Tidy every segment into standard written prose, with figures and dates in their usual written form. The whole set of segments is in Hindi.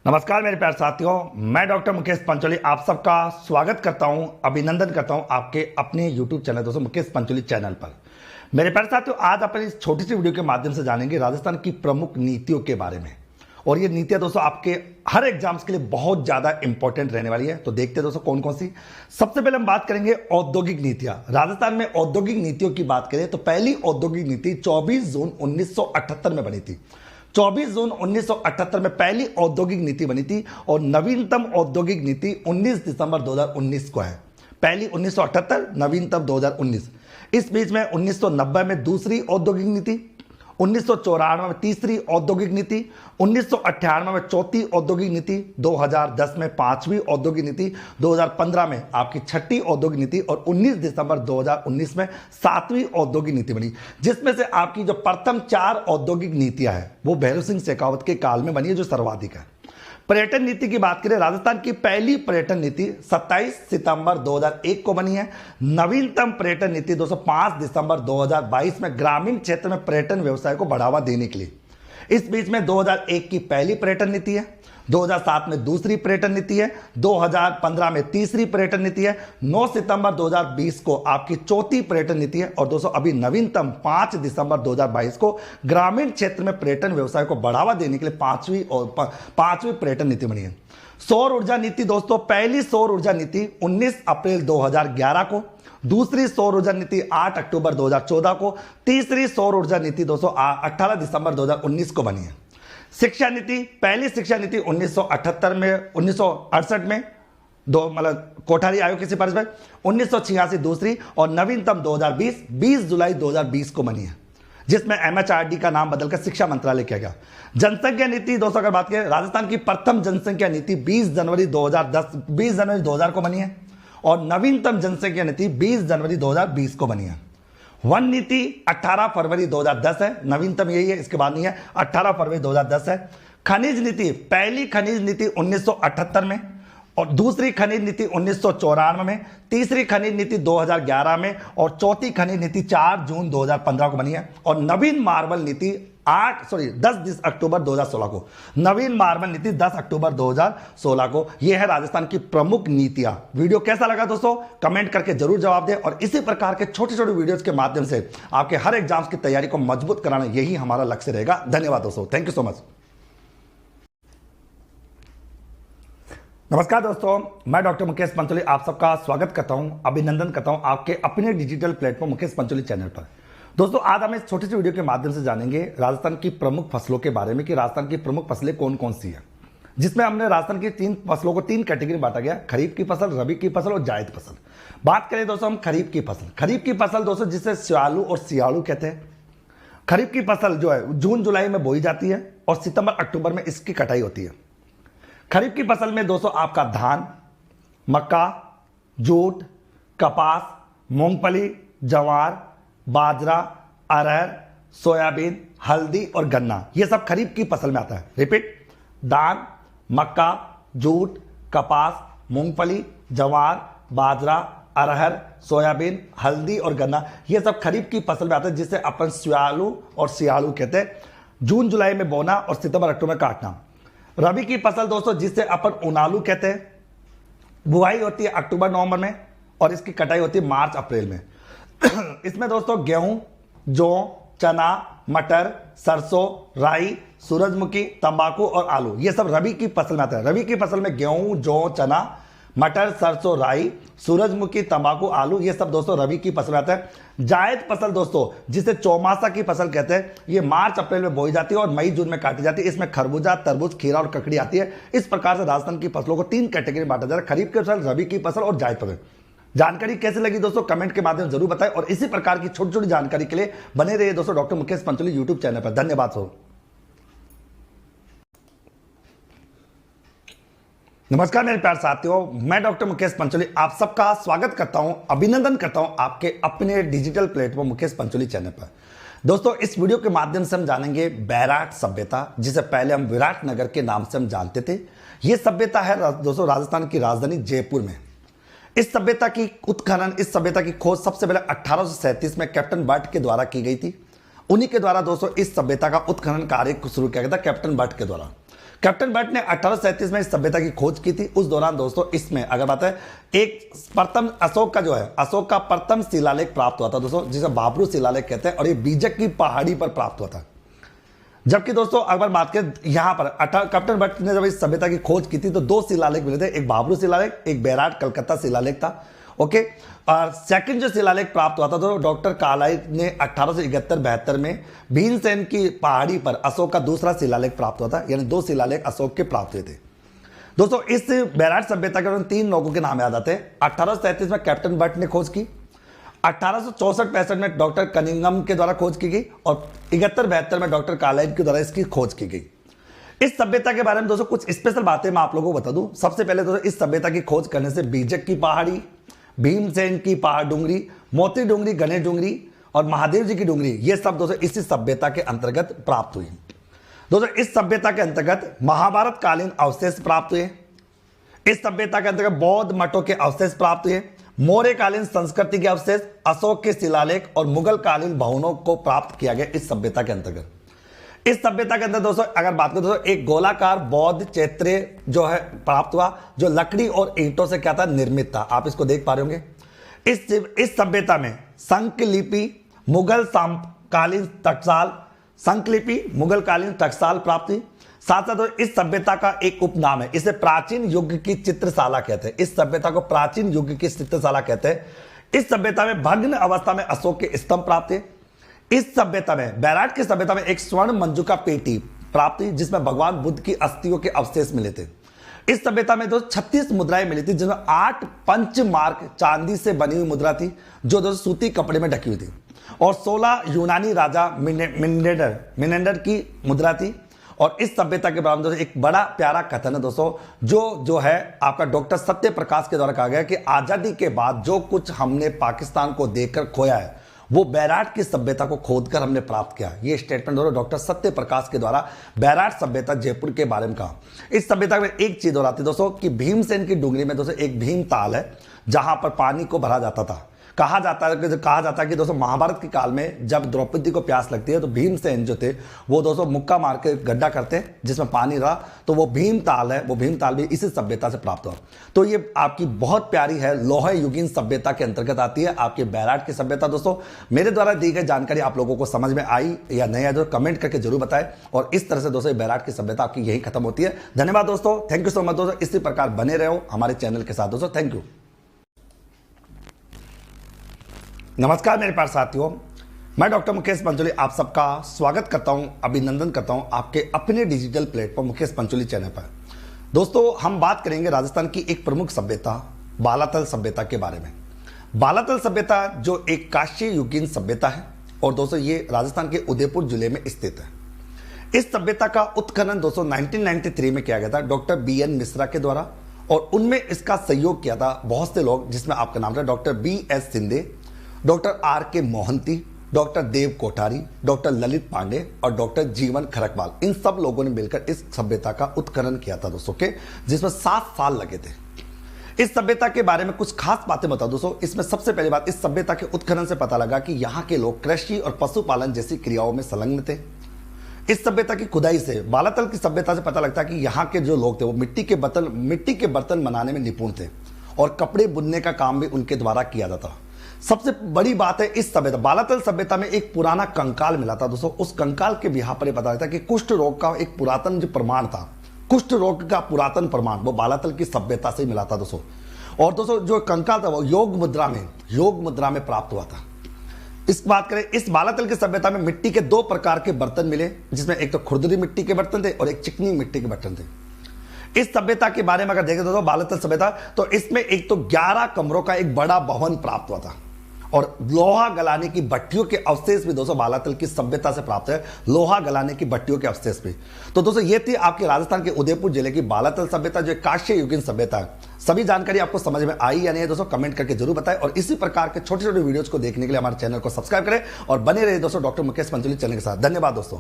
नमस्कार मेरे प्यारे साथियों, मैं डॉक्टर मुकेश पंचोली आप सबका स्वागत करता हूं, अभिनंदन करता हूं आपके अपने YouTube चैनल दोस्तों मुकेश पंचोली चैनल पर। मेरे प्यारे साथियों, आज अपन इस छोटी सी वीडियो के माध्यम से जानेंगे राजस्थान की प्रमुख नीतियों के बारे में। और ये नीतियां दोस्तों आपके हर एग्जाम्स के लिए बहुत ज्यादा इंपॉर्टेंट रहने वाली है। तो देखते हैं दोस्तों कौन कौन सी। सबसे पहले हम बात करेंगे औद्योगिक नीतियां। राजस्थान में औद्योगिक नीतियों की बात करें तो पहली औद्योगिक नीति 24 जून 1978 में बनी थी। 24 जून 1978 में पहली औद्योगिक नीति बनी थी और नवीनतम औद्योगिक नीति 19 दिसंबर 2019 को है। पहली 1978, नवीनतम 2019। इस बीच में 1990 में दूसरी औद्योगिक नीति, 1994 में तीसरी औद्योगिक नीति, 1998 में चौथी औद्योगिक नीति, 2010 में पांचवी औद्योगिक नीति, 2015 में आपकी छठी औद्योगिक नीति और 19 दिसंबर 2019 में सातवीं औद्योगिक नीति बनी। जिसमें से आपकी जो प्रथम चार औद्योगिक नीतियां हैं वो भैरव सिंह शेखावत के काल में बनी है, जो सर्वाधिक है। पर्यटन नीति की बात करें, राजस्थान की पहली पर्यटन नीति 27 सितंबर 2001 को बनी है। नवीनतम पर्यटन नीति 5 दिसंबर 2022 में ग्रामीण क्षेत्र में पर्यटन व्यवसाय को बढ़ावा देने के लिए। इस बीच में 2001 की पहली पर्यटन नीति है, 2007 में दूसरी पर्यटन नीति है, 2015 में तीसरी पर्यटन नीति है, 9 सितंबर 2020 को आपकी चौथी पर्यटन नीति है और दोस्तों अभी नवीनतम 5 दिसंबर 2022 को ग्रामीण क्षेत्र में पर्यटन व्यवसाय को बढ़ावा देने के लिए पांचवी पर्यटन नीति बनी है। सौर ऊर्जा नीति दोस्तों, पहली सौर ऊर्जा नीति 19 अप्रैल 2011 को, दूसरी सौर ऊर्जा नीति 8 अक्टूबर 2014 को, तीसरी सौर ऊर्जा नीति दोस्तों 18 दिसंबर 2019 को बनी है। शिक्षा नीति, पहली शिक्षा नीति 1968 में कोठारी आयोग की सिफारिश पर, 1986 दूसरी और नवीनतम 2020 जुलाई 2020 को बनी है, जिसमें MHRD का नाम बदलकर शिक्षा मंत्रालय किया गया। जनसंख्या नीति दोस्तों अगर बात करें, राजस्थान की प्रथम जनसंख्या नीति 20 जनवरी 2000 को बनी है और नवीनतम जनसंख्या नीति 20 जनवरी 2020 को बनी है। वन नीति 18 फरवरी 2010 है, नवीनतम यही है, इसके बाद नहीं है, 18 फरवरी 2010 है। खनिज नीति, पहली खनिज नीति 1978 में और दूसरी खनिज नीति 1994 में, तीसरी खनिज नीति 2011 में और चौथी खनिज नीति 4 जून 2015 को बनी है। और नवीन मार्बल नीति 10 अक्टूबर 2016 को, नवीन मार्बल नीति 10 अक्टूबर 2016 को। यह है राजस्थान की प्रमुख नीतियां। वीडियो कैसा लगा दोस्तों, कमेंट करके जरूर जवाब दें और इसी प्रकार के छोटे छोटे वीडियोस के माध्यम से आपके हर एग्जाम्स की तैयारी को मजबूत कराना यही हमारा लक्ष्य रहेगा। धन्यवाद दोस्तों, थैंक यू सो मच। नमस्कार दोस्तों, मैं डॉक्टर मुकेश पंचोली आप सबका स्वागत करता हूं, अभिनंदन करता हूं आपके अपने digital platform Mukesh Pancholi channel पर। दोस्तों आज हम इस छोटी सी वीडियो के माध्यम से जानेंगे राजस्थान की प्रमुख फसलों के बारे में कि राजस्थान की प्रमुख फसलें कौन कौन सी हैं, जिसमें हमने राजस्थान की 3 फसलों को 3 कैटेगरी बांटा गया, खरीफ की फसल, रबी की फसल और जायद फसल। बात करें दोस्तों हम खरीफ की फसल। खरीफ की फसल दोस्तों जिसे स्यालू और सियालू कहते हैं। खरीफ की फसल जो है जून जुलाई में बोई जाती है और सितंबर अक्टूबर में इसकी कटाई होती है। खरीफ की फसल में दोस्तों आपका धान, मक्का, जूट, कपास, मूंगफली, जवार, बाजरा, अरहर, सोयाबीन, हल्दी और गन्ना, यह सब खरीफ की फसल में आता है। रिपीट, धान, मक्का, जूट, कपास, मूंगफली, जवार, बाजरा, अरहर, सोयाबीन, हल्दी और गन्ना, यह सब खरीफ की फसल में आता है, जिसे अपन स्यालू और सियालू कहते हैं। जून जुलाई में बोना और सितंबर अक्टूबर में काटना। रबी की फसल दोस्तों जिसे अपन उनालू कहते हैं, बुआई होती है अक्टूबर नवंबर में और इसकी कटाई होती है मार्च अप्रैल में। इसमें दोस्तों गेहूं, जौ, चना, मटर, सरसों, राई, सूरजमुखी, तंबाकू और आलू, ये सब रबी की फसल में आता है। रबी की फसल में गेहूं, जौ, चना, मटर, सरसों, राई, सूरजमुखी, तंबाकू, आलू, ये सब दोस्तों रबी की फसल में आता है। जायद फसल दोस्तों जिसे चौमासा की फसल कहते हैं, ये मार्च अप्रैल में बोई जाती है और मई जून में काटी जाती है। इसमें खरबूजा, तरबूज, खीरा और ककड़ी आती है। इस प्रकार से राजस्थान की फसलों को 3 कैटेगरी में बांटा जाता है, खरीफ की फसल, रबी की फसल और जायद फसल। जानकारी कैसे लगी दोस्तों कमेंट के माध्यम जरूर बताएं और इसी प्रकार की छोटी छोटी जानकारी के लिए बने रहिए दोस्तों doctor Mukesh Pancholi YouTube channel पर। धन्यवाद दोस्तों। नमस्कार मेरे प्यारे साथियों, मैं डॉक्टर मुकेश पंचोली आप सबका स्वागत करता हूं, अभिनंदन करता हूं आपके अपने digital platform Mukesh Pancholi channel पर। दोस्तों इस वीडियो के माध्यम से हम जानेंगे बैराट सभ्यता, जिसे पहले हम विराट नगर के नाम से हम जानते थे। यह सभ्यता है दोस्तों राजस्थान की राजधानी जयपुर में। इस सभ्यता की उत्खनन, इस सभ्यता की खोज सबसे पहले 1837 में कैप्टन बट के द्वारा की गई थी। उन्हीं के द्वारा दोस्तों इस सभ्यता का उत्खनन कार्य शुरू किया गया था कैप्टन बट के द्वारा। कैप्टन बर्ट ने 1837 में इस सभ्यता की खोज की थी। उस दौरान दोस्तों इसमें अगर बात है एक प्रथम अशोक का जो है अशोक का प्रथम शिलालेख प्राप्त हुआ था दोस्तों, जिसे बाबरू शिलालेख कहते हैं, और ये बीजक की पहाड़ी पर प्राप्त हुआ था। जबकि दोस्तों अगर बात करें यहां पर कैप्टन बर्ट ने जब इस सभ्यता की खोज की थी तो दो शिलालेख मिले थे, एक बाबरू शिलालेख, एक बैराट कलकत्ता शिलालेख था। ओके, और सेकंड जो शिलालेख प्राप्त हुआ था तो डॉक्टर कार्लाइल ने 1871-72 में भीमसेन की पहाड़ी पर अशोक का दूसरा शिलालेख प्राप्त हुआ था, यानी दो शिलालेख अशोक के प्राप्त हुए थे। दोस्तों इस बैराट सभ्यता के तीन लोगों के नाम याद आते हैं। 1837 में कैप्टन बर्ट ने खोज की, 1864-65 में डॉक्टर कनिंगम के द्वारा खोज की गई, और 71-72 में डॉक्टर कार्लाइल के द्वारा इसकी खोज की गई। इस सभ्यता के बारे में दोस्तों कुछ स्पेशल बातें मैं आप लोगों को बता दूं। सबसे पहले दोस्तों इस सभ्यता की खोज करने से बीजक की पहाड़ी, भीमसेन की पहाड़ डूंगरी, मोती डूंगरी, गणेश डूंगरी और महादेव जी की डूंगरी, ये सब दोस्तों इसी सभ्यता के अंतर्गत प्राप्त हुई। दोस्तों इस सभ्यता के अंतर्गत महाभारत कालीन अवशेष प्राप्त हुए। इस सभ्यता के अंतर्गत बौद्ध मठों के अवशेष प्राप्त हुए, मौर्य कालीन संस्कृति के अवशेष, अशोक के शिलालेख और मुगल कालीन भवनों को प्राप्त किया गया इस सभ्यता के अंतर्गत। इस सभ्यता के अंदर दोस्तों अगर बात करें दोस्तों एक गोलाकार बौद्ध चैत्य जो है प्राप्त हुआ, जो लकड़ी और ईंटों से क्या था, निर्मित था। आप इसको देख पा रहे होंगे। इस सभ्यता में संकलिपि मुगल कालीन टकसाल, संकलिपि मुगल कालीन टकसाल प्राप्त हुई। साथ साथ इस सभ्यता का एक उपनाम है, इसे प्राचीन युग की चित्रशाला कहते हैं। इस सभ्यता को प्राचीन युग की चित्रशाला कहते हैं। इस सभ्यता में भग्न अवस्था में अशोक के स्तंभ प्राप्त है। इस सभ्यता में बैराट की सभ्यता में एक स्वर्ण मंजुका पेटी प्राप्त हुई, जिसमें भगवान बुद्ध की अस्थियों के अवशेष मिले थे। इस सभ्यता में 36 मुद्राएं मिली थी, जिसमें 8 पंचमार्क चांदी से बनी हुई मुद्रा थी, जो दोस्तों सूती कपड़े में ढकी हुई थी, और 16 यूनानी राजा मिनेंडर की मुद्रा थी। और इस सभ्यता के बारे में दोस्तों एक बड़ा प्यारा कथन है दोस्तों, जो है आपका डॉक्टर सत्य प्रकाश के द्वारा कहा गया कि आजादी के बाद जो कुछ हमने पाकिस्तान को देकर खोया है वो बैराट की सभ्यता को खोदकर हमने प्राप्त किया। ये स्टेटमेंट दोस्तों डॉक्टर सत्य प्रकाश के द्वारा बैराट सभ्यता जयपुर के बारे में कहा। इस सभ्यता में एक चीज और आती है दोस्तों कि भीमसेन की डूंगरी में दोस्तों एक भीम ताल है, जहां पर पानी को भरा जाता था। कहा जाता है कि दोस्तों महाभारत के काल में जब द्रौपदी को प्यास लगती है तो भीमसेन जो थे वो दोस्तों मुक्का मार के गड्ढा करते हैं जिसमें पानी रहा, तो वो भीम ताल है, वो भीम ताल भी इसी सभ्यता से प्राप्त हुआ। तो ये आपकी बहुत प्यारी है, लोह युगीन सभ्यता के अंतर्गत आती है आपकी बैराट की सभ्यता। दोस्तों मेरे द्वारा दी गई जानकारी आप लोगों को समझ में आई या नहीं आई तो कमेंट करके जरूर बताएं। और इस तरह से दोस्तों बैराट की सभ्यता आपकी यही खत्म होती है। धन्यवाद दोस्तों, थैंक यू सो मच दोस्तों। इसी प्रकार बने रहो हमारे चैनल के साथ दोस्तों, थैंक यू। नमस्कार मेरे प्यारे साथियों, मैं डॉक्टर मुकेश पंचोली आप सबका स्वागत करता हूं, अभिनंदन करता हूं आपके अपने digital platform Mukesh Pancholi channel पर। दोस्तों हम बात करेंगे राजस्थान की एक प्रमुख सभ्यता बालातल सभ्यता के बारे में। बालातल सभ्यता जो एक कांस्य युगीन सभ्यता है और दोस्तों ये राजस्थान के उदयपुर जिले में स्थित है। इस सभ्यता का उत्खनन दोस्तों 1993 में किया गया था डॉक्टर BN मिश्रा के द्वारा, और उनमें इसका सहयोग किया था बहुत से लोग, जिसमें आपका नाम था doctor BS Sindhe, doctor RK Mohanty, doctor Dev Kothari, doctor Lalit Pande और डॉक्टर जीवन खरकवाल। इन सब लोगों ने मिलकर इस सभ्यता का उत्खनन किया था दोस्तों के, जिसमें 7 साल लगे थे। इस सभ्यता के बारे में कुछ खास बातें बताओ दोस्तों। इसमें सबसे पहली बात, इस सभ्यता के उत्खनन से पता लगा कि यहाँ के लोग कृषि और पशुपालन जैसी क्रियाओं में संलग्न थे। इस सभ्यता की खुदाई से बालातल की सभ्यता से पता लगता है कि यहाँ के जो लोग थे वो मिट्टी के बर्तन बनाने में निपुण थे और कपड़े बुनने का काम भी उनके द्वारा किया जाता। सबसे बड़ी बात है इस सभ्यता बालातल सभ्यता में एक पुराना कंकाल मिला था दोस्तों। उस कंकाल के यहाँ पर पता लगता है कि कुष्ठ रोग का एक पुरातन जो प्रमाण था, कुष्ठ रोग का पुरातन प्रमाण वो बालातल की सभ्यता से मिला था दोस्तों। और दोस्तों जो कंकाल था वो योग मुद्रा में प्राप्त हुआ था। इस बात करें, इस बालातल की सभ्यता में मिट्टी के 2 प्रकार के बर्तन मिले, जिसमें एक तो खुरदरी मिट्टी के बर्तन थे और एक चिकनी मिट्टी के बर्तन थे। इस सभ्यता के बारे में अगर देखें दोस्तों बालातल सभ्यता, तो इसमें एक तो 11 कमरों का एक बड़ा भवन प्राप्त हुआ था और लोहा गलाने की भट्टियों के अवशेष भी दोस्तों बालातल की सभ्यता से प्राप्त है। लोहा गलाने की भट्टियों के अवशेष भी। तो दोस्तों ये थी आपके राजस्थान के उदयपुर जिले की बालातल सभ्यता जो कांस्य युगीन सभ्यता है। सभी जानकारी आपको समझ में आई या नहीं दोस्तों कमेंट करके जरूर बताएं। और इसी प्रकार के छोटे छोटे वीडियोज को देखने के लिए हमारे चैनल को सब्सक्राइब करें और बने रहे दोस्तों डॉक्टर मुकेश पंचोली चैनल के साथ। धन्यवाद दोस्तों।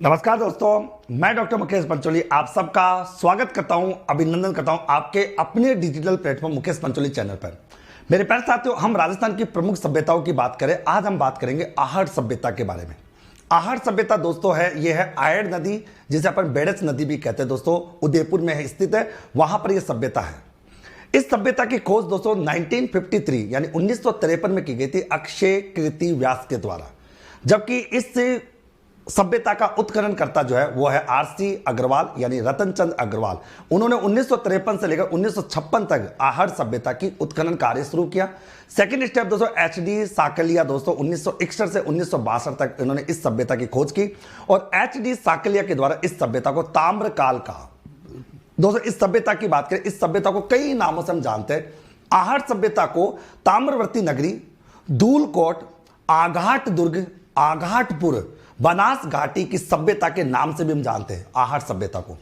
नमस्कार दोस्तों, मैं डॉक्टर मुकेश पंचोली आप सबका स्वागत करता हूं, अभिनंदन करता हूं आपके अपने digital platform Mukesh Pancholi channel पर। मेरे प्यारे साथियों, हम राजस्थान की प्रमुख सभ्यताओं की बात करें। आज हम बात करेंगे आहट सभ्यता के बारे में। आहट सभ्यता दोस्तों है, ये है आयड़ नदी, जिसे अपन बेड़च नदी भी कहते हैं दोस्तों, उदयपुर में स्थित है, वहां पर यह सभ्यता है। इस सभ्यता की खोज दोस्तों 1953 यानी 1953 में की गई थी अक्षय कीर्ति व्यास के द्वारा, जबकि इस सभ्यता का उत्खनन करता जो है वो है आरसी अग्रवाल यानी रतन चंद अग्रवाल। उन्होंने 1953 से लेकर 1956 तक आहट सभ्यता की उत्खनन कार्य शुरू किया। सेकंड स्टेप दोस्तों एचडी साकलिया दोस्तों 1961 से 1962 तक इन्होंने इस सभ्यता की खोज की, और एचडी साकलिया के द्वारा इस सभ्यता को ताम्र काल कहा। दोस्तों इस सभ्यता की बात करें, इस सभ्यता को कई नामों से हम जानते हैं। आहट सभ्यता को ताम्रवर्ती नगरी, धूलकोट, आघाट दुर्ग, आघाटपुर, बनास घाटी की सभ्यता के नाम से भी हम जानते हैं आहट सभ्यता को।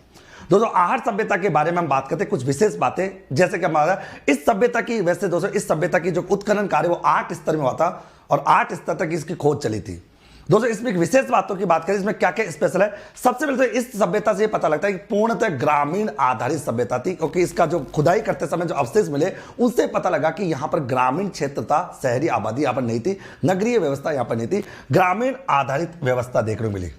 दोस्तों आहट सभ्यता के बारे में हम बात करते हैं कुछ विशेष बातें, जैसे कि हमारा इस सभ्यता की, वैसे दोस्तों इस सभ्यता की जो उत्खनन कार्य वो 8 स्तर में हुआ था और 8 स्तर तक इसकी खोज चली थी। दोस्तों इसमें एक विशेष बातों की बात करें, इसमें क्या क्या स्पेशल है। सबसे पहले तो इस सभ्यता से ये पता लगता है कि पूर्णतः ग्रामीण आधारित सभ्यता थी, क्योंकि इसका जो खुदाई करते समय जो अवशेष मिले उनसे पता लगा कि यहां पर ग्रामीण क्षेत्र था, शहरी आबादी यहां पर नहीं थी, नगरीय व्यवस्था यहां पर नहीं थी, ग्रामीण आधारित व्यवस्था देखने को मिली।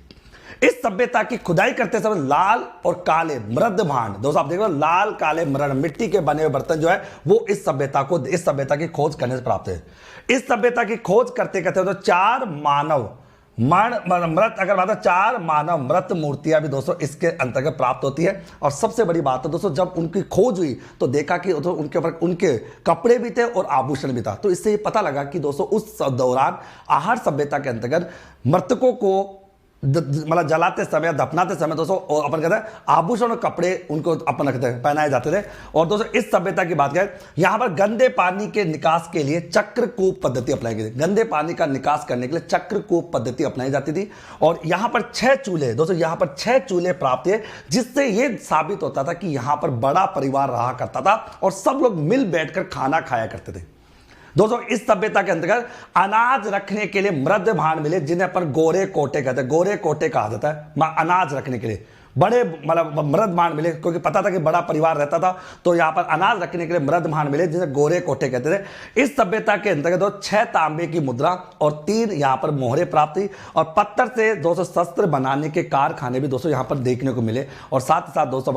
इस सभ्यता की खुदाई करते समय लाल और काले मृद भांड, दोस्तों आप देख रहे हो लाल काले मृद मिट्टी के बने हुए बर्तन जो है वो इस सभ्यता की खोज करने से प्राप्त है। इस सभ्यता की खोज करते करते तो 4 मानव मृत, अगर बात 4 मानव मृत मूर्तियां भी दोस्तों इसके अंतर्गत प्राप्त होती है। और सबसे बड़ी बात है दोस्तों, जब उनकी खोज हुई तो देखा कि तो उनके ऊपर उनके कपड़े भी थे और आभूषण भी था, तो इससे ये पता लगा कि दोस्तों उस दौरान आहट सभ्यता के अंतर्गत मृतकों को मतलब जलाते समय, दफनाते समय दोस्तों अपन कहते हैं आभूषण और कपड़े उनको अपन रखते पहनाए जाते थे। और दोस्तों इस सभ्यता की बात करें, यहां पर गंदे पानी के निकास के लिए चक्रकूप पद्धति अपनाई गई थी। गंदे पानी का निकास करने के लिए चक्रकूप पद्धति अपनाई जाती थी। और यहां पर 6 चूल्हे, दोस्तों यहां पर 6 चूल्हे प्राप्त हुए, जिससे यह साबित होता था कि यहां पर बड़ा परिवार रहा करता था और सब लोग मिल बैठकर खाना खाया करते थे। दोस्तों इस सभ्यता के अंतर्गत अनाज रखने के लिए मृद भांड मिले, जिन्हें पर गोरे कोटे कहते हैं, गोरे कोटे कहा जाता है अनाज रखने के लिए। बड़े मतलब मृद भांड मिले, क्योंकि पता था कि बड़ा परिवार रहता था, तो यहां पर अनाज रखने के लिए मृद भांड मिले, जिसे गोरे कोटे कहते थे। इस सभ्यता के अंतर्गत 6 तांबे की मुद्रा और 3 यहां पर मोहरे प्राप्त हुई, और पत्थर से दोस्तों शस्त्र बनाने के कारखाने भी दोस्तों यहां पर देखने को मिले। और साथ ही साथ दोस्तों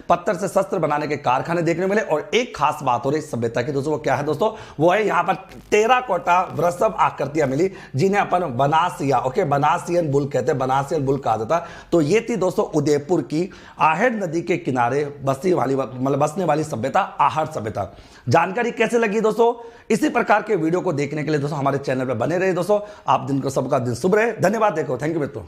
पत्थर से शस्त्र बनाने के कारखाने देखने को मिले। और एक खास बात हो रही इस सभ्यता की दोस्तों, वो क्या है दोस्तों, वो है यहां पर टेराकोटा वृषभ आकृतियां मिली, जिन्हें अपन बनासिया, ओके बनासियन बुल कहते हैं, बनासियन बुल कहा जाता। तो ये थी दोस्तों उदयपुर की आहट नदी के किनारे बसने वाली सभ्यता आहट सभ्यता। जानकारी कैसे लगी दोस्तों? इसी प्रकार के वीडियो को देखने के लिए दोस्तों हमारे चैनल पर बने रहे दोस्तों। आप दिन को सबका दिन शुभ रहे। धन्यवाद। देखो, थैंक यू मित्रों।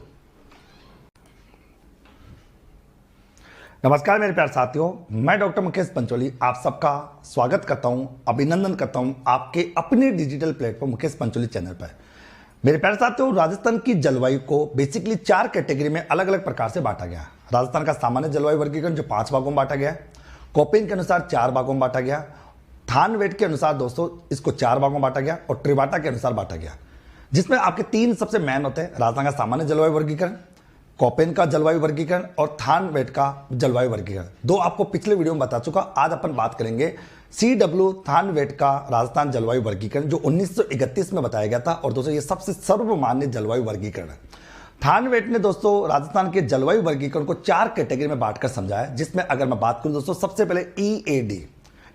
नमस्कार मेरे प्यारे साथियों, मैं डॉक्टर मुकेश पंचोली आप सबका स्वागत करता हूं, अभिनंदन करता हूं आपके अपने digital platform Mukesh Pancholi channel पर। मेरे प्यारे साथियों, राजस्थान की जलवायु को बेसिकली 4 कैटेगरी में अलग अलग प्रकार से बांटा गया। राजस्थान का सामान्य जलवायु वर्गीकरण जो 5 भागों में बांटा गया, कोपेन के अनुसार 4 भागों में बांटा गया, थानवेट के अनुसार दोस्तों इसको 4 भागों में बांटा गया, और ट्रिवाटा के अनुसार बांटा गया, जिसमें आपके 3 सबसे मेन होते हैं। राजस्थान का सामान्य जलवायु वर्गीकरण, कोपेन का जलवायु वर्गीकरण और थानवेट का जलवायु वर्गीकरण। 2 आपको पिछले वीडियो में बता चुका। आज अपन बात करेंगे CW थानवेट का राजस्थान जलवायु वर्गीकरण, जो 1931 में बताया गया था, और दोस्तों ये सबसे सर्वमान्य जलवायु वर्गीकरण है। थानवेट ने दोस्तों राजस्थान के जलवायु वर्गीकरण को 4 कैटेगरी में बांटकर समझाया, जिसमें अगर मैं बात करूं दोस्तों, सबसे पहले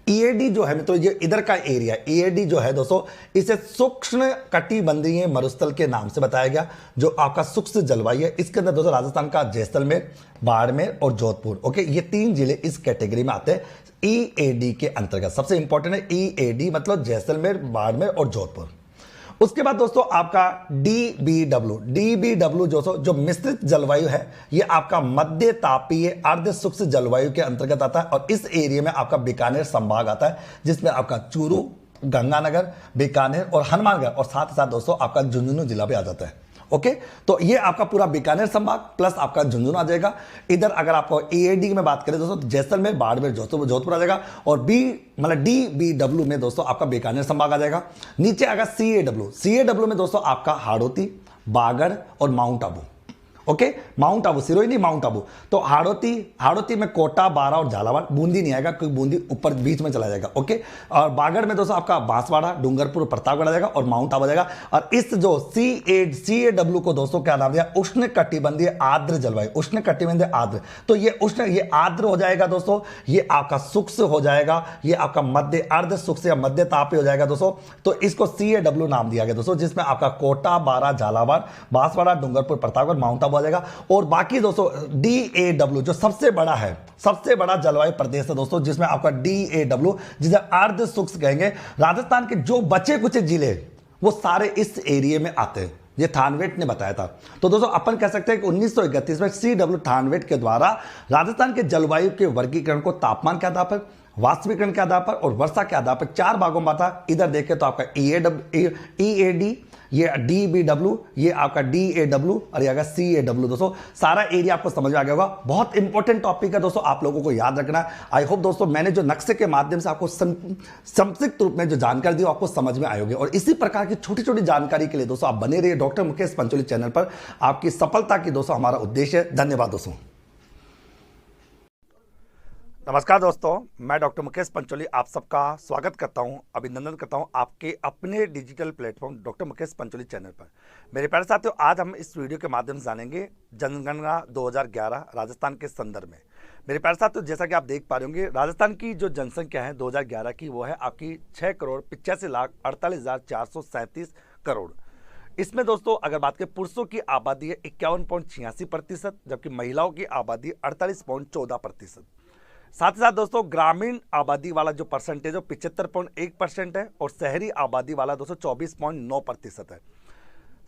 EAD जो है तो ये इधर का एरिया, EAD जो है दोस्तों, इसे सूक्ष्म कटिबंधीय मरुस्थल के नाम से बताया गया, जो आपका शुष्क जलवायु है। इसके अंदर दोस्तों राजस्थान का जैसलमेर, बाड़मेर और जोधपुर, ओके, ये 3 जिले इस कैटेगरी में आते हैं EAD के अंतर्गत। सबसे इंपॉर्टेंट है EAD, मतलब जैसलमेर, बाड़मेर और जोधपुर। उसके बाद दोस्तों आपका DBW जो मिश्रित जलवायु है, ये आपका मध्य तापीय अर्ध शुष्क जलवायु के अंतर्गत आता है, और इस एरिया में आपका बीकानेर संभाग आता है, जिसमें आपका चूरू, गंगानगर, बीकानेर और हनुमानगढ़, और साथ ही साथ दोस्तों आपका झुंझुनू जिला भी आ जाता है। ओके, तो ये आपका पूरा बीकानेर संभाग प्लस आपका झुंझुनू आ जाएगा। इधर अगर आपको EAD में बात करें दोस्तों, जैसलमेर, बाड़मेर, जोधपुर आ जाएगा, और DBW में दोस्तों आपका बीकानेर संभाग आ जाएगा। नीचे आएगा CAW में दोस्तों आपका हाड़ौती, बागड़ और mount Abu. Okay, mount Abu, Sirohi नहीं, माउंट आबू। तो हाड़ौती में कोटा, बारा और झालावाड़, बूंदी नहीं आएगा क्योंकि बूंदी ऊपर बीच में चला जाएगा। ओके, और बागड़ में दोस्तों आपका बांसवाड़ा, डूंगरपुर, प्रतापगढ़ आ जाएगा और माउंट आबू आ जाएगा। और इस जो CAW को दोस्तों क्या नाम दिया, उष्ण कटिबंधीय आर्द्र जलवायु, उष्ण कटिबंधीय आर्द्र। तो ये आर्द्र हो जाएगा दोस्तों, ये आपका शुष्क हो जाएगा, ये आपका मध्य अर्ध शुष्क या मध्य तापीय हो जाएगा दोस्तों। तो इसको CAW नाम दिया गया दोस्तों, जिसमें आपका कोटा, बारा, झालावाड़, बांसवाड़ा, डूंगरपुर, प्रतापगढ़, माउंट आबू आ जाएगा। और बाकी दोस्तों DAW जो सबसे बड़ा है, सबसे बड़ा जलवायु प्रदेश है दोस्तों, जिसमें आपका DAW जिसे अर्ध शुष्क कहेंगे। राजस्थान के जो बचे कुछ जिले वो सारे इस एरिया में आते हैं, ये थानवेट ने बताया था। तो दोस्तों अपन कह सकते हैं कि 1931 में CW थानवेट के द्वारा राजस्थान के जलवायु के वर्गीकरण को तापमान के आधार पर, वास्तविकरण के आधार पर और वर्षा के आधार पर 4 भागों में था। इधर देखें तो आपका EAD, ये DBW, ये आपका DAW और ये CAW। दोस्तों सारा एरिया आपको समझ में आ गया होगा। बहुत इंपॉर्टेंट टॉपिक है दोस्तों, आप लोगों को याद रखना है। आई होप दोस्तों मैंने जो नक्शे के माध्यम से आपको संक्षिप्त रूप में जो जानकारी दी आपको समझ में आई होगी। और इसी प्रकार की छोटी छोटी जानकारी के लिए दोस्तों आप बने रहिए डॉक्टर मुकेश पंचोली चैनल पर। आपकी सफलता की दोस्तों हमारा उद्देश्य है। धन्यवाद दोस्तों। नमस्कार दोस्तों, मैं डॉक्टर मुकेश पंचोली आप सबका स्वागत करता हूं, अभिनंदन करता हूं आपके अपने digital platform doctor Mukesh Pancholi channel पर। मेरे प्यारे साथियों, आज हम इस वीडियो के माध्यम से जानेंगे जनगणना 2011 राजस्थान के संदर्भ में। मेरे प्यारे साथियों, जैसा कि आप देख पा रहे होंगे, राजस्थान की जो जनसंख्या है 2011 की वो है आपकी 6,85,48,437 करोड़। इसमें दोस्तों अगर बात करें पुरुषों की आबादी है 51.86%, जबकि महिलाओं की आबादी 48.14%। साथ ही साथ दोस्तों ग्रामीण आबादी वाला जो परसेंटेज है 75.1% है और शहरी आबादी वाला दोस्तों 24.9% है।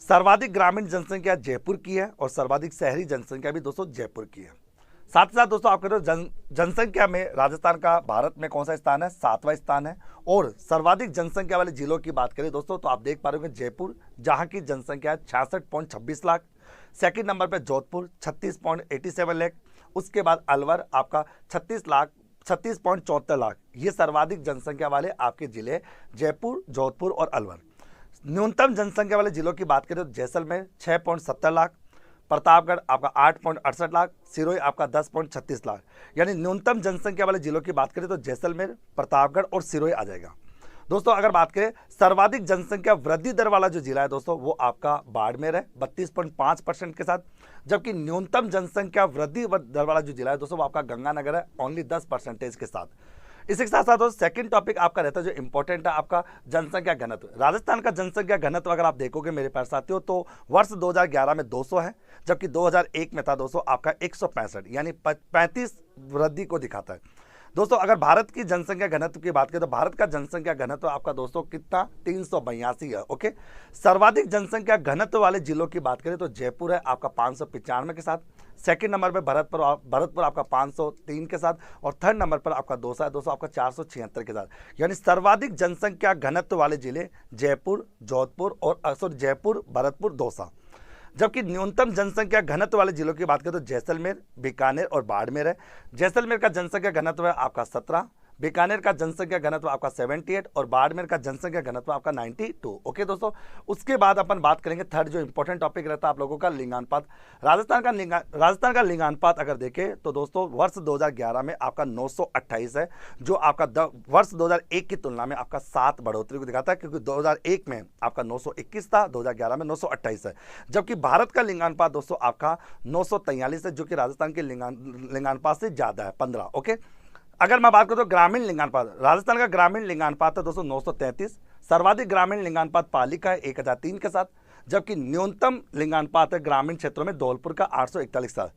सर्वाधिक ग्रामीण जनसंख्या जयपुर की है और सर्वाधिक शहरी जनसंख्या भी दोस्तों जयपुर की है। साथ ही साथ दोस्तों आप कह रहे हो जनसंख्या में राजस्थान का भारत में कौन सा स्थान है, 7वां स्थान है। और सर्वाधिक जनसंख्या वाले जिलों की बात करें दोस्तों तो आप देख पा रहे होंगे जयपुर, जहां की जनसंख्या 66.26 लाख। सेकंड नंबर पे जोधपुर 36.87 लाख। उसके बाद अलवर आपका 36.74 लाख। ये सर्वाधिक जनसंख्या वाले आपके जिले जयपुर, जोधपुर और अलवर। न्यूनतम जनसंख्या वाले जिलों की बात करें तो जैसलमेर 6.70 लाख, प्रतापगढ़ आपका 8.68 लाख, सिरोही आपका 10.36 लाख। यानी न्यूनतम जनसंख्या वाले जिलों की बात करें तो जैसलमेर, प्रतापगढ़ और सिरोही आ जाएगा। दोस्तों अगर बात करें सर्वाधिक जनसंख्या वृद्धि दर वाला जो जिला है दोस्तों वो आपका बाड़मेर है 32.5% के साथ, जबकि न्यूनतम जनसंख्या वृद्धि दर वाला जो जिला है दोस्तों वो आपका गंगानगर है ओनली 10% के साथ। इसी के साथ साथ सेकंड टॉपिक आपका रहता है जो इंपॉर्टेंट है आपका जनसंख्या घनत्व। राजस्थान का जनसंख्या घनत्व अगर आप देखोगे मेरे प्यारे साथियों तो वर्ष 2011 में 200 है, जबकि 2001 में था दोस्तों आपका 165, यानी 35 वृद्धि को दिखाता है। दोस्तों अगर भारत की जनसंख्या घनत्व की बात करें तो भारत का जनसंख्या घनत्व आपका दोस्तों कितना 382 है। ओके, सर्वाधिक जनसंख्या घनत्व वाले जिलों की बात करें तो जयपुर है आपका 595 के साथ। सेकंड नंबर पर भरतपुर आपका 503 के साथ और थर्ड नंबर पर आपका दौसा है दोस्तों आपका 476 के साथ। यानी सर्वाधिक जनसंख्या घनत्व वाले जिले जयपुर, जोधपुर और जयपुर, भरतपुर, दौसा। जबकि न्यूनतम जनसंख्या घनत्व वाले जिलों की बात करें तो जैसलमेर, बीकानेर और बाड़मेर है। जैसलमेर का जनसंख्या घनत्व है आपका 17, बीकानेर का जनसंख्या घनत्व आपका 78 और बाड़मेर का जनसंख्या घनत्व आपका 92। ओके दोस्तों, उसके बाद अपन बात करेंगे थर्ड जो इंपॉर्टेंट टॉपिक रहता है आप लोगों का लिंगानुपात। राजस्थान का लिंगानुपात अगर देखें तो दोस्तों वर्ष 2011 में आपका 928 है, जो आपका वर्ष 2001 की तुलना में आपका 7 बढ़ोतरी को दिखाता है, क्योंकि 2001 में आपका 921 था, 2011 में 928 है। जबकि भारत का लिंगानुपात दोस्तों आपका 943 है, जो कि राजस्थान के लिंगानुपात से ज्यादा है 15। ओके, अगर मैं बात करूं तो ग्रामीण लिंगानुपात, राजस्थान का ग्रामीण लिंगानुपात है दोस्तों 933। सर्वाधिक ग्रामीण लिंगानुपात पाली का है 1003 के साथ, जबकि न्यूनतम लिंगानुपात है ग्रामीण क्षेत्रों में धौलपुर का 841 के साथ।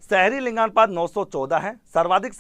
शहरी लिंगानुपात 914 है। सर्वाधिक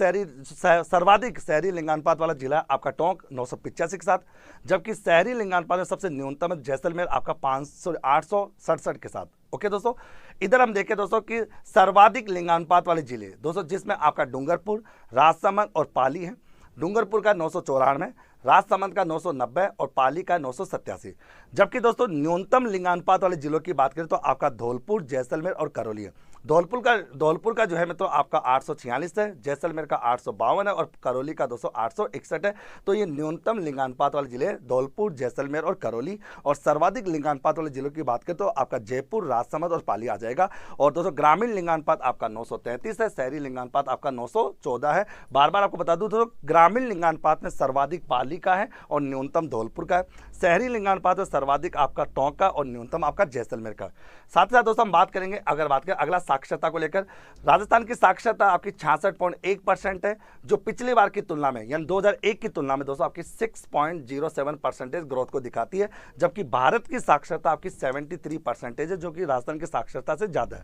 शहरी लिंगानुपात वाला जिला है आपका टोंक 985 के साथ, जबकि शहरी लिंगानुपात में सबसे न्यूनतम है जैसलमेर आपका 867 के साथ। ओके दोस्तों, इधर हम देखें दोस्तों कि सर्वाधिक लिंगानुपात वाले जिले दोस्तों जिसमें आपका डूंगरपुर, राजसमंद और पाली है। डूंगरपुर का 994, राजसमंद का 990 और पाली का 987। जबकि दोस्तों न्यूनतम लिंगानुपात वाले जिलों की बात करें तो आपका धौलपुर, जैसलमेर और करौली है। धौलपुर का जो है मित्रों आपका 846 है, जैसलमेर का 852 है और करौली का 861 है। तो ये न्यूनतम लिंगानुपात वाले जिले धौलपुर, जैसलमेर और करौली। और सर्वाधिक लिंगानुपात वाले जिलों की बात करें तो आपका जयपुर, राजसमंद और पाली आ जाएगा। और दोस्तों ग्रामीण लिंगानुपात आपका 933 है, शहरी लिंगानुपात आपका 914 है। बार बार आपको बता दूं तो ग्रामीण लिंगानुपात में सर्वाधिक पाली का है और न्यूनतम धौलपुर का है। शहरी लिंगानुपात में सर्वाधिक आपका टोंक का और न्यूनतम आपका जैसलमेर का। साथ ही साथ दोस्तों हम बात करेंगे, अगर बात करें अगला साक्षरता को लेकर, राजस्थान की साक्षरता आपकी 66.1% है, जो पिछली बार की तुलना में यानी 2001 की तुलना में दोस्तों आपकी 6.07% ग्रोथ को दिखाती है। जबकि भारत की साक्षरता आपकी 73% है, जो कि राजस्थान की साक्षरता से ज्यादा है।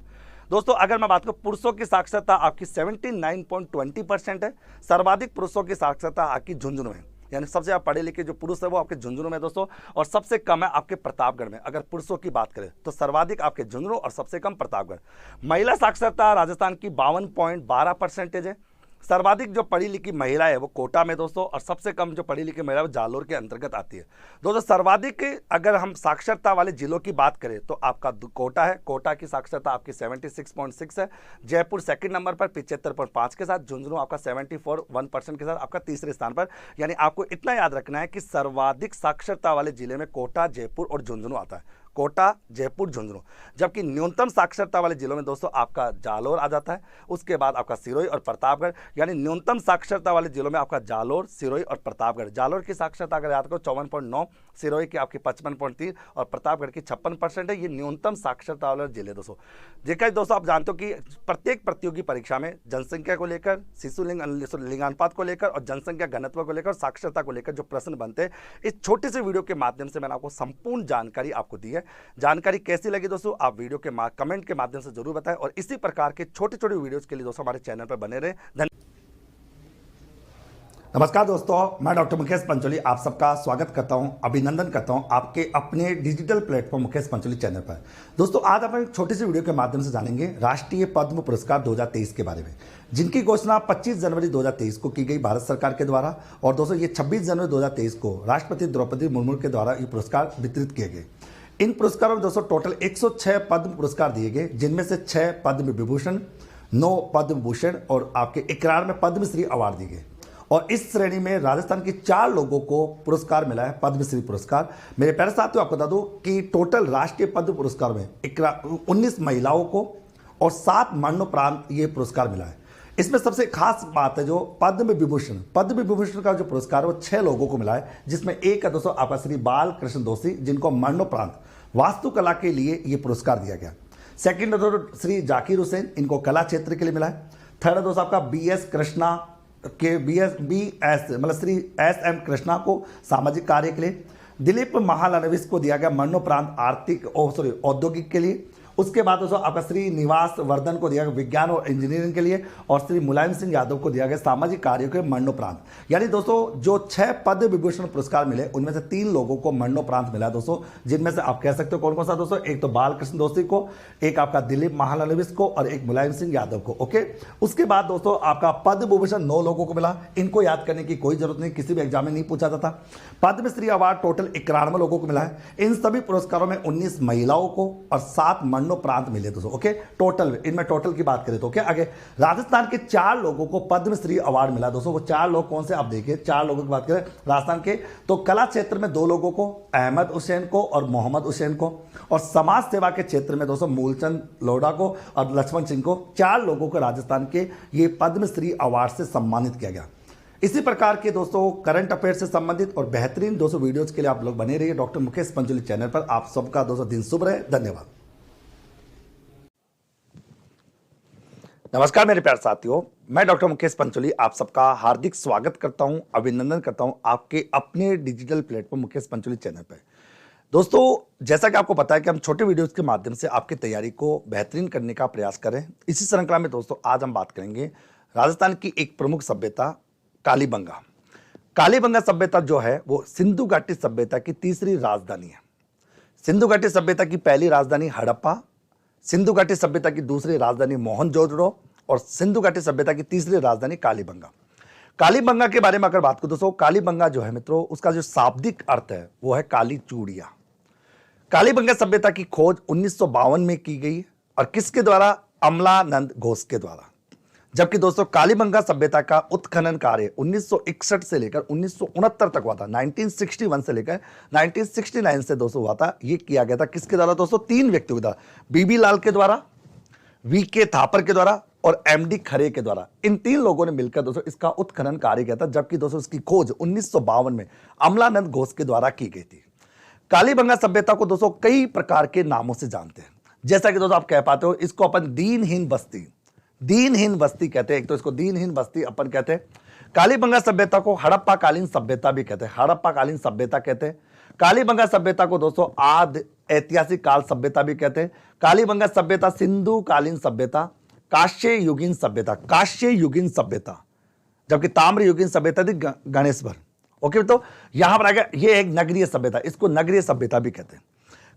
दोस्तों अगर मैं बात करूं पुरुषों की साक्षरता आपकी 79.20% है। सर्वाधिक पुरुषों की साक्षरता आपकी झुंझुनू में, यानी सबसे ज्यादा पढ़े लिखे जो पुरुष है वो आपके झुंझुनू में दोस्तों, और सबसे कम है आपके प्रतापगढ़ में। अगर पुरुषों की बात करें तो सर्वाधिक आपके झुंझुनू और सबसे कम प्रतापगढ़। महिला साक्षरता राजस्थान की 52.12% है। सर्वाधिक जो पढ़ी लिखी महिला है वो कोटा में दोस्तों, और सबसे कम जो पढ़ी लिखी महिला है वो जालोर के अंतर्गत आती है। दोस्तों सर्वाधिक अगर हम साक्षरता वाले जिलों की बात करें तो आपका कोटा है, कोटा की साक्षरता आपकी 76.6 है। जयपुर सेकंड नंबर पर 75.5 के साथ, झुंझुनू आपका 74.1% के साथ आपका तीसरे स्थान पर। यानी आपको इतना याद रखना है कि सर्वाधिक साक्षरता वाले जिले में कोटा, जयपुर और झुंझुनू आता है। कोटा, जयपुर, झुंझुनू। जबकि न्यूनतम साक्षरता वाले जिलों में दोस्तों आपका जालोर आ जाता है, उसके बाद आपका सिरोही और प्रतापगढ़। यानी न्यूनतम साक्षरता वाले जिलों में आपका जालोर, सिरोही और प्रतापगढ़। जालोर की साक्षरता अगर याद करो 54.9, सिरोही की आपकी 55.3 और प्रतापगढ़ की 56% है। ये न्यूनतम साक्षरता वाले जिले दोस्तों। दोस्तों आप जानते हो कि प्रत्येक प्रतियोगी परीक्षा में जनसंख्या को लेकर, शिशु लिंगानुपात को लेकर और जनसंख्या घनत्व को लेकर, साक्षरता को लेकर जो प्रश्न बनते हैं, इस छोटे से वीडियो के माध्यम से मैंने आपको संपूर्ण जानकारी आपको दी है। जानकारी कैसी लगी दोस्तों आप वीडियो के कमेंट के माध्यम से जरूर बताएं, और इसी प्रकार के छोटे छोटे वीडियोस के लिए दोस्तों हमारे चैनल पर बने रहें। नमस्कार दोस्तों, मैं डॉक्टर मुकेश पंचोली आप सबका स्वागत करता हूं, अभिनंदन करता हूं आपके अपने digital platform Mukesh Pancholi channel पर। दोस्तों आज अपन एक छोटी सी वीडियो के माध्यम से जानेंगे राष्ट्रीय पद्म पुरस्कार 2023 के बारे में, जिनकी घोषणा 25 जनवरी 2023 को की गई भारत सरकार के द्वारा। और दोस्तों ये 26 जनवरी 2023 को राष्ट्रपति द्रौपदी मुर्मू के द्वारा ये पुरस्कार वितरित किए गए। इन पुरस्कारों में दोस्तों टोटल 106 पद्म पुरस्कार दिए गए, जिनमें से 6 पद्म विभूषण, 9 पद्म भूषण और आपके 91 पद्मश्री अवार्ड दिए गए। और इस श्रेणी में राजस्थान के 4 लोगों को पुरस्कार मिला है, पद्मश्री पुरस्कार। मेरे प्यारे साथियों आपको बता दूं कि टोटल राष्ट्रीय पद्म पुरस्कार में 19 महिलाओं को और 7 मरणोपरांत ये पुरस्कार मिला है। इसमें सबसे खास बात है जो पद्म विभूषण का जो पुरस्कार है वो 6 लोगों को मिला है, जिसमें एक है दोस्तों आपका श्री बाल कृष्ण दोषी, जिनको मरणोपरांत वास्तुकला के लिए ये पुरस्कार दिया गया। सेकंड है दोस्तों श्री जाकिर हुसैन, इनको कला क्षेत्र के लिए मिला है। थर्ड है दोस्तों आपका बीएस कृष्णा के मतलब श्री SM कृष्णा को सामाजिक कार्य के लिए। दिलीप महालनविस को दिया गया मरणोपरांत औद्योगिक के लिए। उसके बाद दोस्तों आपका श्री निवास वर्धन को दिया गया विज्ञान और इंजीनियरिंग के लिए, और श्री मुलायम सिंह यादव को दिया गया सामाजिक कार्यों के मरणोपरांत। यानी दोस्तों जो 6 पद्म विभूषण पुरस्कार मिले उनमें से 3 लोगों को मरणोपरांत मिला दोस्तों, जिनमें से आप कह सकते हो कौन कौन सा दोस्तों, एक तो बाल कृष्ण दोषी को, एक आपका दिलीप महालनविस को और एक मुलायम सिंह यादव को। ओके, उसके बाद दोस्तों आपका पद्म विभूषण 9 लोगों को मिला। इनको याद करने की कोई जरूरत नहीं, किसी भी एग्जाम में नहीं पूछा जाता। पद्मश्री अवार्ड टोटल 91 लोगों को मिला है। इन सभी पुरस्कारों में 19 महिलाओं को और 7 मरणोपरांत मिले दोस्तों। ओके, टोटल इनमें टोटल की बात करें तो ओके, आगे राजस्थान के 4 लोगों को पद्मश्री अवार्ड मिला दोस्तों। वो 4 लोग कौन से आप देखिए, 4 लोगों की बात करें राजस्थान के तो कला क्षेत्र में 2 लोगों को, अहमद हुसैन को और मोहम्मद हुसैन को, और समाज सेवा के क्षेत्र में दोस्तों मूलचंद लोढ़ा को और लक्ष्मण सिंह को, 4 लोगों को राजस्थान के ये पद्मश्री अवार्ड से सम्मानित किया गया। इसी प्रकार के दोस्तों करंट अफेयर से संबंधित और बेहतरीन दोस्तों वीडियोज के लिए आप लोग बने रहिए डॉक्टर मुकेश पंचोली चैनल पर। आप सबका दोस्तों दिन शुभ रहे, धन्यवाद। नमस्कार मेरे प्यारे साथियों, मैं डॉक्टर मुकेश पंचोली आप सबका हार्दिक स्वागत करता हूं, अभिनंदन करता हूं आपके अपने digital platform Mukesh Pancholi channel पर। दोस्तों जैसा कि आपको पता है कि हम छोटे वीडियोस के माध्यम से आपकी तैयारी को बेहतरीन करने का प्रयास करें। इसी श्रृंखला में दोस्तों आज हम बात करेंगे राजस्थान की एक प्रमुख सभ्यता कालीबंगा। कालीबंगा सभ्यता जो है वो सिंधु घाटी सभ्यता की तीसरी राजधानी है। सिंधु घाटी सभ्यता की पहली राजधानी हड़प्पा, सिंधु घाटी सभ्यता की दूसरी राजधानी मोहनजोदड़ो और सिंधु घाटी सभ्यता की तीसरी राजधानी कालीबंगा। कालीबंगा के बारे में अगर बात करूं दोस्तों, कालीबंगा जो है मित्रों, उसका जो शाब्दिक अर्थ है वो है काली चूड़िया। कालीबंगा सभ्यता की खोज 1952 में की गई और किसके द्वारा? अमलानंद घोष के द्वारा। जबकि दोस्तों कालीबंगा सभ्यता का उत्खनन कार्य 1961 से लेकर 1969 तक हुआ था। 1961 से लेकर 1969 से दोस्तों हुआ था। यह किया गया था किसके द्वारा दोस्तों? 3 व्यक्तियों के द्वारा, बीबी लाल के द्वारा, वीके थापर के द्वारा और एमडी खरे के द्वारा। इन 3 लोगों ने मिलकर दोस्तों इसका उत्खनन कार्य किया था। जबकि दोस्तों इसकी खोज 1952 में अमलानंद घोष के द्वारा की गई थी। कालीबंगा सभ्यता को दोस्तों कई प्रकार के नामों से जानते हैं। जैसा कि दोस्तों आप कह पाते हो, इसको अपन दीनहीन बस्ती कहते हैं। एक तो इसको दीनहीन बस्ती अपन कहते हैं। कालीबंगा सभ्यता को हड़प्पा कालीन सभ्यता भी कहते हैं, हड़प्पा कालीन सभ्यता कहते हैं। कालीबंगा सभ्यता को दोस्तों आदि ऐतिहासिक काल सभ्यता भी कहते हैं। कालीबंगा सभ्यता सिंधु कालीन सभ्यता, काश्य युगीन सभ्यता, जबकि ताम्र युगीन सभ्यता थी गणेशवर। ओके, तो यहां पर आ गया, ये एक नगरीय सभ्यता, इसको नगरीय सभ्यता भी कहते हैं।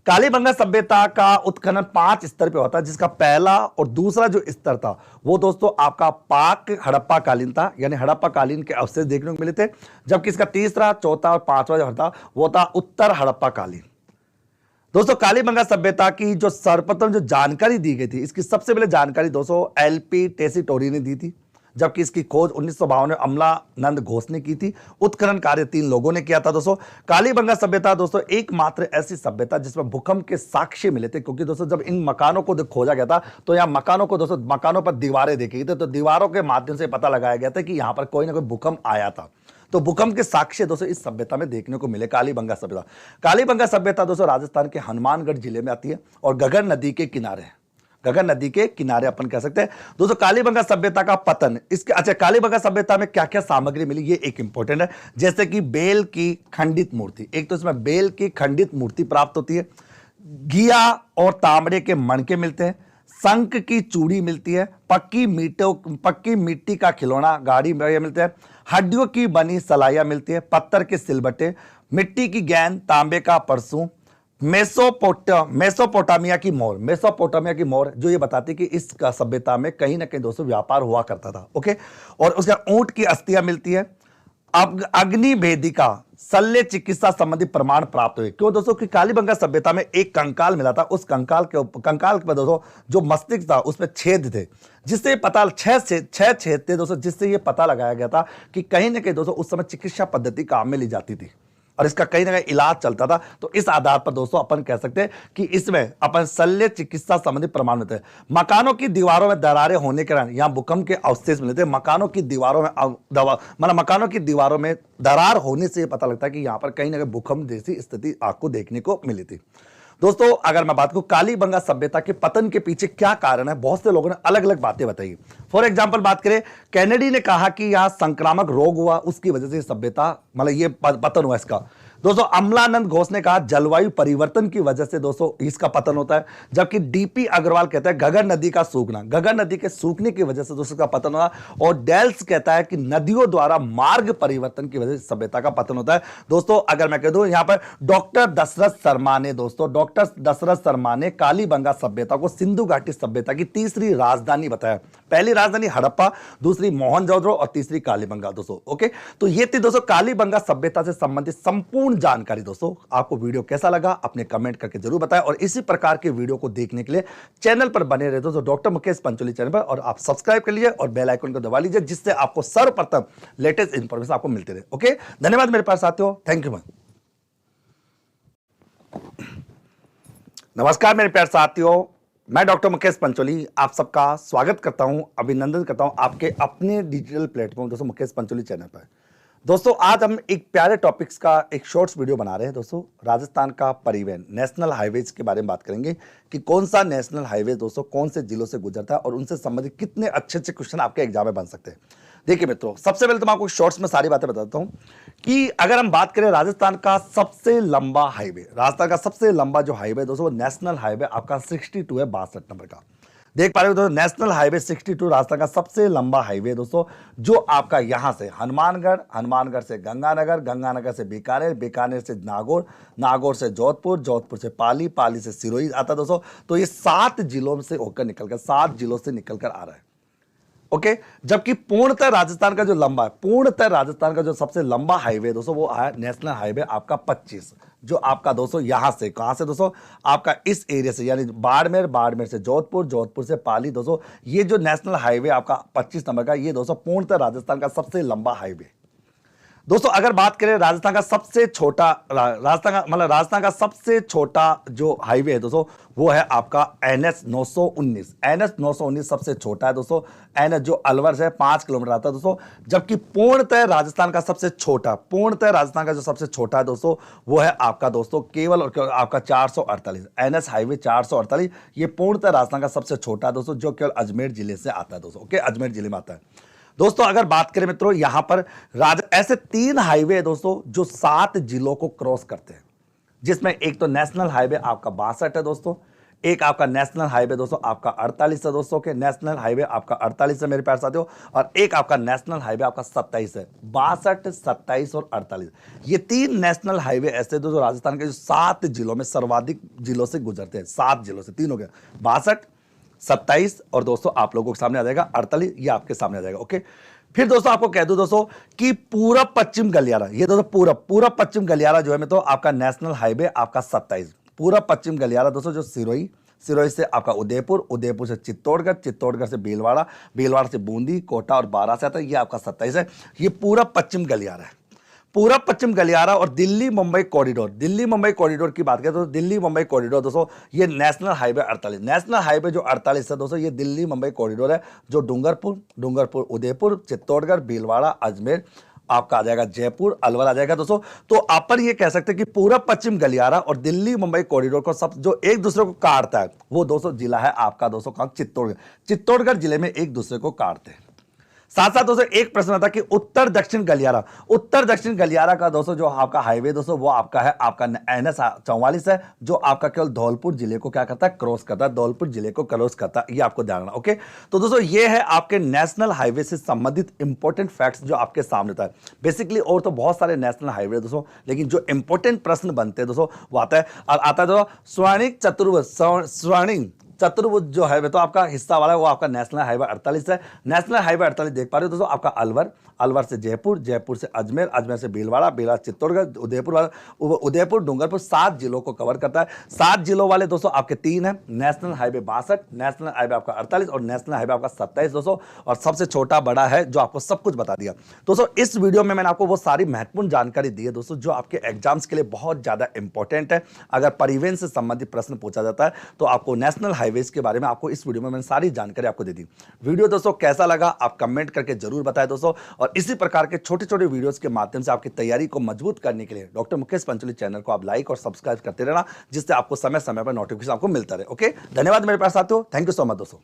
कालीबंगा सभ्यता का उत्खनन 5 स्तर पे होता है, जिसका पहला और दूसरा जो स्तर था वो दोस्तों आपका पाक हड़प्पा कालीन था, यानी हड़प्पा कालीन के अवशेष देखने को मिले थे। जबकि इसका तीसरा, चौथा और 5वां जो था वो था उत्तर हड़प्पा कालीन। दोस्तों कालीबंगा सभ्यता की जो सर्वप्रथम जो जानकारी दी गई थी, इसकी सबसे पहले जानकारी दोस्तों एलपी टेसीटोरी ने दी थी। जबकि इसकी खोज 1952 में अमलानंद घोष ने की थी। उत्खनन कार्य 3 लोगों ने किया था दोस्तों। कालीबंगा सभ्यता दोस्तों एकमात्र ऐसी सभ्यता जिसमें भूकंप के साक्ष्य मिले थे, क्योंकि दोस्तों जब इन मकानों को खोजा गया था तो यहाँ मकानों को दोस्तों, मकानों पर दीवारें देखी गई थी, तो दीवारों के माध्यम से पता लगाया गया था कि यहाँ पर कोई ना कोई भूकंप आया था। तो भूकंप के साक्ष्य दोस्तों इस सभ्यता में देखने को मिले। कालीबंगा सभ्यता दोस्तों राजस्थान के हनुमानगढ़ जिले में आती है और गगन नदी के किनारे है। गगन नदी के किनारे अपन कह सकते हैं दोस्तों। कालीबंगा सभ्यता का पतन, इसके अच्छा, कालीबंगा सभ्यता में क्या क्या सामग्री मिली ये एक इंपॉर्टेंट है। जैसे कि बेल की खंडित मूर्ति, एक तो इसमें बेल की खंडित मूर्ति प्राप्त होती है, घिया और तांबे के मणके मिलते हैं, शंख की चूड़ी मिलती है, पक्की मिट्टी का खिलौना गाड़ी मिलते हैं, हड्डियों की बनी सलाइयां मिलती है, पत्थर के सिलबट्टे, मिट्टी की गेंद, तांबे का परसू, मेसोपोटामिया की मोर जो ये बताती कि इस सभ्यता में कहीं ना कहीं दोस्तों व्यापार हुआ करता था। ओके, और उसका ऊंट की अस्थियां मिलती है। अग्नि भेदिका शल्य चिकित्सा संबंधी प्रमाण प्राप्त हुए। क्यों दोस्तों? कि कालीबंगा सभ्यता में एक कंकाल मिला था, उस कंकाल के दोस्तों जो मस्तिष्क था उसमें छेद थे, जिससे पता 6 छेद थे दोस्तों, जिससे ये पता लगाया गया था कि कहीं ना कहीं दोस्तों उस समय चिकित्सा पद्धति काम में ली जाती थी और इसका कहीं ना कहीं इलाज चलता था। तो इस आधार पर दोस्तों अपन कह सकते हैं कि इसमें अपन शल्य चिकित्सा संबंधी प्रमाण मिलते हैं। मकानों की दीवारों में दरारें होने के कारण यहाँ भूकंप के अवशेष मिलते हैं। मकानों की दीवारों में दरार होने से पता लगता है कि यहाँ पर कहीं ना कहीं भूकंप जैसी स्थिति आपको देखने को मिली थी। दोस्तों अगर मैं बात करूं कालीबंगा सभ्यता के पतन के पीछे क्या कारण है, बहुत से लोगों ने अलग अलग बातें बताई। फॉर एग्जांपल बात करें, कैनेडी ने कहा कि यहां संक्रामक रोग हुआ, उसकी वजह से सभ्यता मतलब ये पतन हुआ इसका। दोस्तों अमलानंद घोष ने कहा जलवायु परिवर्तन की वजह से दोस्तों इसका पतन होता है। जबकि डीपी अग्रवाल कहता है गगन नदी का सूखना, गगन नदी के सूखने की वजह से दोस्तों इसका पतन हुआ। और डेल्स कहता है कि नदियों द्वारा मार्ग परिवर्तन की वजह से सभ्यता का पतन होता है। दोस्तों अगर मैं कह दूं यहां पर डॉक्टर दशरथ शर्मा ने कालीबंगा सभ्यता को सिंधु घाटी सभ्यता की तीसरी राजधानी बताया। पहली राजधानी हड़प्पा, दूसरी मोहनजोदड़ो और तीसरी कालीबंगा दोस्तों। ओके, तो ये थी दोस्तों कालीबंगा सभ्यता से संबंधित संपूर्ण जानकारी। दोस्तों आपको वीडियो कैसा लगा अपने कमेंट करके जरूर बताएं और इसी प्रकार के वीडियो को देखने के लिए चैनल पर बने रहे दोस्तों डॉक्टर मुकेश पंचोली चैनल पर, और आप सब्सक्राइब कर लीजिए और बेल आइकन को दबा लीजिए, जिससे आपको सर्वप्रथम लेटेस्ट इंफॉर्मेशन आपको मिलती रहे। ओके, धन्यवाद मेरे पास साथियों, थैंक यू। नमस्कार मेरे प्यारे साथियों, मैं डॉक्टर मुकेश पंचोली आप सबका स्वागत करता हूं, अभिनंदन करता हूं आपके अपने डिजिटल प्लेटफॉर्म दोस्तों मुकेश पंचोली चैनल पर। दोस्तों आज हम एक प्यारे टॉपिक्स का एक शॉर्ट्स वीडियो बना रहे हैं दोस्तों। राजस्थान का परिवहन, नेशनल हाईवेज के बारे में बात करेंगे कि कौन सा नेशनल हाईवे दोस्तों कौन से जिलों से गुजरता है और उनसे संबंधित कितने अच्छे अच्छे क्वेश्चन आपके एग्जाम में बन सकते हैं। देखिए मित्रों, सबसे पहले तो मैं आपको शॉर्ट्स में सारी बातें बताता हूं कि अगर हम बात करें राजस्थान का सबसे लंबा हाईवे, राजस्थान का सबसे लंबा जो हाईवे दोस्तों वो नेशनल हाईवे आपका 62 है, 62 नंबर का। देख पा रहे हो दोस्तों, नेशनल हाईवे 62 राजस्थान का सबसे लंबा हाईवे दोस्तों, जो आपका यहां से हनुमानगढ़ से गंगानगर से बीकानेर से नागौर से जोधपुर से पाली से सिरोही आता दोस्तों। तो ये 7 जिलों से होकर निकलकर 7 जिलों से निकलकर आ रहा है। ओके। जबकि पूर्णतः राजस्थान का जो लंबा है, पूर्णतः राजस्थान का जो सबसे लंबा हाईवे दोस्तों वो है नेशनल हाईवे आपका 25, जो आपका दोस्तों यहां से कहां से दोस्तों, आपका इस एरिया से यानी बाड़मेर, बाड़मेर से जोधपुर, जोधपुर से पाली दोस्तों, ये जो नेशनल हाईवे आपका 25 नंबर का, ये दोस्तों पूर्णतः राजस्थान का सबसे लंबा हाईवे। दोस्तों अगर बात करें राजस्थान का सबसे छोटा, राजस्थान का सबसे छोटा जो हाईवे है दोस्तों वो है आपका NH 919। NH 919 सबसे छोटा है दोस्तों। NH जो अलवर से 5 किलोमीटर आता है दोस्तों। जबकि पूर्णतः राजस्थान का सबसे छोटा, पूर्णतः राजस्थान का जो सबसे छोटा है दोस्तों वो है आपका दोस्तों केवल और केवल आपका 448 NH हाईवे 448। ये पूर्णतः राजस्थान का सबसे छोटा है दोस्तों, जो केवल अजमेर जिले से आता है दोस्तों। ओके, अजमेर जिले में आता है दोस्तों। अगर बात करें मित्रों यहां पर ऐसे 3 हाईवे है दोस्तों जो 7 जिलों को क्रॉस करते हैं, जिसमें एक तो नेशनल हाईवे आपका 62 है दोस्तों, एक आपका नेशनल हाईवे दोस्तों आपका 48 है दोस्तों के, नेशनल हाईवे आपका 48 है मेरे प्यारे साथियों, और एक आपका नेशनल हाईवे आपका 27 है। 62, 27 और 48 ये 3 नेशनल हाईवे ऐसे दोस्तों राजस्थान के जो 7 जिलों में सर्वाधिक जिलों से गुजरते हैं। 7 जिलों से 3 हो गए, 62, 27 और दोस्तों आप लोगों के सामने आ जाएगा 48, ये आपके सामने आ जाएगा। ओके, फिर दोस्तों आपको कह दूं दोस्तों कि पूरब पश्चिम गलियारा, ये दोस्तों पूरब पश्चिम गलियारा जो है तो आपका नेशनल हाईवे आपका 27, पूरब पश्चिम गलियारा दोस्तों जो सिरोही से आपका उदयपुर, उदयपुर से चित्तौड़गढ़, चित्तौड़गढ़ से भीलवाड़ा, भीलवाड़ा से बूंदी, कोटा और बारां से आता है, ये आपका 27 है। ये पूरब पश्चिम गलियारा है, पूरब पश्चिम गलियारा। और दिल्ली मुंबई कॉरिडोर, दिल्ली मुंबई कॉरिडोर की बात करें तो दिल्ली मुंबई कॉरिडोर दोस्तों ये नेशनल हाईवे 48, नेशनल हाईवे जो 48 है दोस्तों ये दिल्ली मुंबई कॉरिडोर है, जो डूंगरपुर, उदयपुर, चित्तौड़गढ़, भीलवाड़ा, अजमेर आपका आ जाएगा, जयपुर, अलवर आ जाएगा दोस्तों। तो आप पर ये कह सकते हैं कि पूरब पश्चिम गलियारा और दिल्ली मुंबई कॉरिडोर को सब जो एक दूसरे को काटता है वो दोस्तों जिला है आपका दोस्तों कहां, चित्तौड़गढ़ जिले में एक दूसरे को काटते हैं। साथ साथ दोस्तों एक प्रश्न था कि उत्तर दक्षिण गलियारा का दोस्तों जो आपका हाईवे दोस्तों वो आपका है आपका NH 44 है, जो आपका केवल धौलपुर जिले को क्या करता है, क्रॉस करता है, धौलपुर जिले को क्रॉस करता है, ये आपको ध्यान रखना। ओके, तो दोस्तों ये है आपके नेशनल हाईवे से संबंधित इंपॉर्टेंट फैक्ट्स जो आपके सामने था। बेसिकली और तो बहुत सारे नेशनल हाईवे दोस्तों, लेकिन जो इंपॉर्टेंट प्रश्न बनते हैं दोस्तों वो आता है, और आता है दोस्तों स्वर्णिम चतुर्भुज जो है तो आपका हिस्सा वाला है वो आपका नेशनल हाईवे 48 है। नेशनल हाईवे 48 देख पा रहे हो दोस्तों आपका अलवर से जयपुर, जयपुर से अजमेर, अजमेर से भीलवाड़ा, चित्तौड़गढ़, उदयपुर, डूंगरपुर 7 जिलों को कवर करता है। 7 जिलों वाले दोस्तों आपके 3 है, नेशनल हाईवे 62, नेशनल हाईवे आपका 48 और नेशनल हाईवे आपका 27 दोस्तों, और सबसे छोटा बड़ा है जो आपको सब कुछ बता दिया दोस्तों। इस वीडियो में मैंने आपको वो सारी महत्वपूर्ण जानकारी दी है दोस्तों जो आपके एग्जाम्स के लिए बहुत ज्यादा इंपॉर्टेंट है। अगर परिवहन से संबंधित प्रश्न पूछा जाता है तो आपको नेशनल हाईवेज के बारे में आपको इस वीडियो में मैंने सारी जानकारी आपको दे दी। वीडियो दोस्तों कैसा लगा आप कमेंट करके जरूर बताएं दोस्तों, और इसी प्रकार के छोटे छोटे वीडियोस के माध्यम से आपकी तैयारी को मजबूत करने के लिए डॉक्टर मुकेश पंचोली चैनल को आप लाइक और सब्सक्राइब करते रहना, जिससे आपको समय समय पर नोटिफिकेशन आपको मिलता रहे। ओके, धन्यवाद मेरे पास साथियों, थैंक यू सो मच दोस्तों।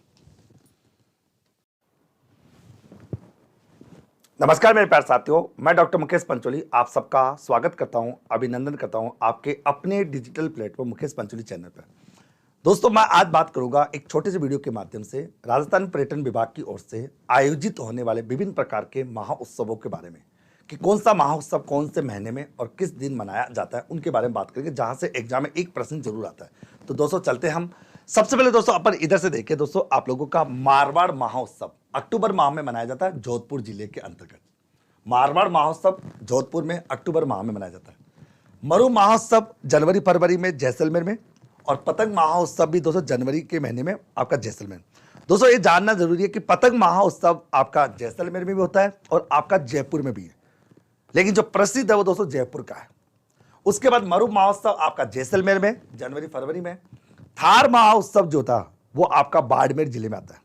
नमस्कार मेरे प्यारे साथियों, मैं डॉक्टर मुकेश पंचोली आप सबका स्वागत करता हूं, अभिनंदन करता हूं आपके अपने digital platform Mukesh Pancholi channel पर। दोस्तों मैं आज बात करूंगा एक छोटे से वीडियो के माध्यम से राजस्थान पर्यटन विभाग की ओर से आयोजित होने वाले विभिन्न प्रकार के महोत्सवों के बारे में, कि कौन सा महोत्सव कौन से महीने में और किस दिन मनाया जाता है उनके बारे में बात करेंगे, जहां से एग्जाम में एक प्रश्न जरूर आता है। तो दोस्तों चलते हम सबसे पहले दोस्तों अपन इधर से देखें दोस्तों, आप लोगों का मारवाड़ महोत्सव अक्टूबर माह में मनाया जाता है जोधपुर जिले के अंतर्गत। मारवाड़ महोत्सव जोधपुर में अक्टूबर माह में मनाया जाता है। मरु महोत्सव जनवरी फरवरी में जैसलमेर में, और पतंग महोत्सव भी दोस्तों जनवरी के महीने में आपका जैसलमेर। दोस्तों ये जानना जरूरी है कि पतंग महोत्सव आपका जैसलमेर में भी होता है और आपका जयपुर में भी है, लेकिन जो प्रसिद्ध है वो दोस्तों जयपुर का है। उसके बाद मरु महोत्सव आपका जैसलमेर में जनवरी फरवरी में। थार महोत्सव जो था वो आपका बाड़मेर जिले में आता है।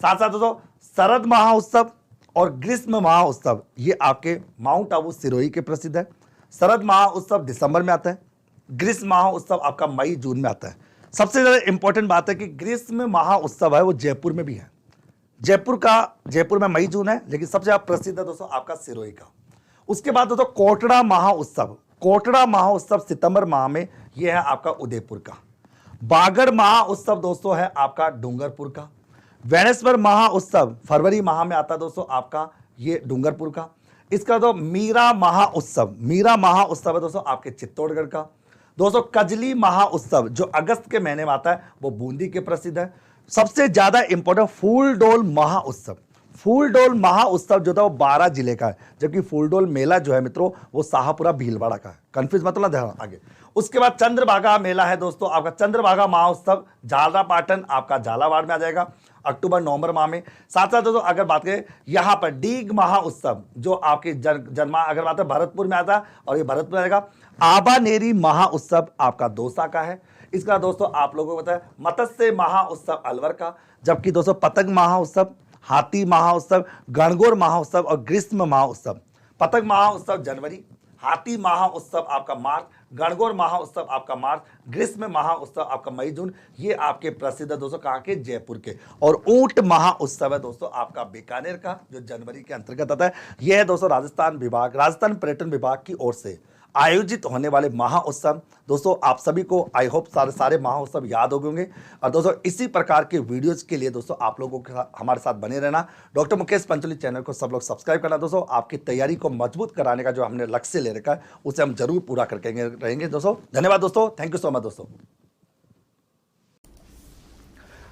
साथ साथ दोस्तों शरद महोत्सव और ग्रीष्म महोत्सव ये आपके माउंट आबू सिरोही के प्रसिद्ध है। शरद महोत्सव दिसंबर में आता है, ग्रीष्म महोत्सव आपका मई जून में आता है। सबसे ज्यादा इंपॉर्टेंट बात है कि ग्रीष्म महोत्सव है वो जयपुर में भी है। जयपुर में मई जून है, लेकिन सबसे ज्यादा प्रसिद्ध है दोस्तों आपका सिरोही का। उसके बाद दोस्तों कोटड़ा महोत्सव सितंबर माह में, यह है आपका उदयपुर का। बागर महोत्सव दोस्तों है आपका डूंगरपुर का। वेणेश्वर महोत्सव फरवरी माह में आता है दोस्तों आपका ये डूंगरपुर का। इसका तो मीरा महोत्सव है दोस्तों आपके चित्तौड़गढ़ का। दोस्तों कजली महोत्सव जो अगस्त के महीने में आता है वो बूंदी के प्रसिद्ध है। सबसे ज्यादा इंपॉर्टेंट फूल डोल महोत्सव, फूलडोल महा उत्सव जो था वो 12 जिले का है, जबकि फूलडोल मेला जो है मित्रों वो शाहपुरा भीलवाड़ा का है। कंफ्यूज मत होना, ध्यान आगे। उसके बाद चंद्रभागा मेला है दोस्तों आपका, चंद्रभागा महोत्सव झालरापाटन आपका झालावाड़ में आ जाएगा अक्टूबर नवंबर माह में। साथ साथ दोस्तों अगर बात करें यहाँ पर डीग महोत्सव जो आपके जन्मा अगर बात है भरतपुर में आता है और ये भरतपुर आएगा। आबानेरी महोत्सव आपका दौसा का है। इसका दोस्तों आप लोगों को पता है मत्स्य महोत्सव अलवर का, जबकि दोस्तों पतंग महोत्सव, हाथी महोत्सव, गणगौर महोत्सव और ग्रीष्म महोत्सव। पतंग महोत्सव जनवरी, हाथी महोत्सव आपका मार्च, गणगौर महोत्सव आपका मार्च, ग्रीष्म महोत्सव आपका मई जून। ये आपके प्रसिद्ध है दोस्तों कहाँ के, जयपुर के। और ऊंट महोत्सव है दोस्तों आपका बीकानेर का, जो जनवरी के अंतर्गत आता है। यह है दोस्तों राजस्थान विभाग, राजस्थान पर्यटन विभाग की ओर से आयोजित होने वाले महोत्सव। दोस्तों आप सभी को आई होप सारे महोत्सव याद हो गए होंगे। और दोस्तों इसी प्रकार के वीडियोज के लिए दोस्तों आप लोगों के हमारे साथ बने रहना। डॉक्टर मुकेश पंचोली चैनल को सब लोग सब्सक्राइब करना। दोस्तों आपकी तैयारी को मजबूत कराने का जो हमने लक्ष्य ले रखा है उसे हम जरूर पूरा करके रहेंगे दोस्तों। धन्यवाद दोस्तों, थैंक यू सो मच दोस्तों।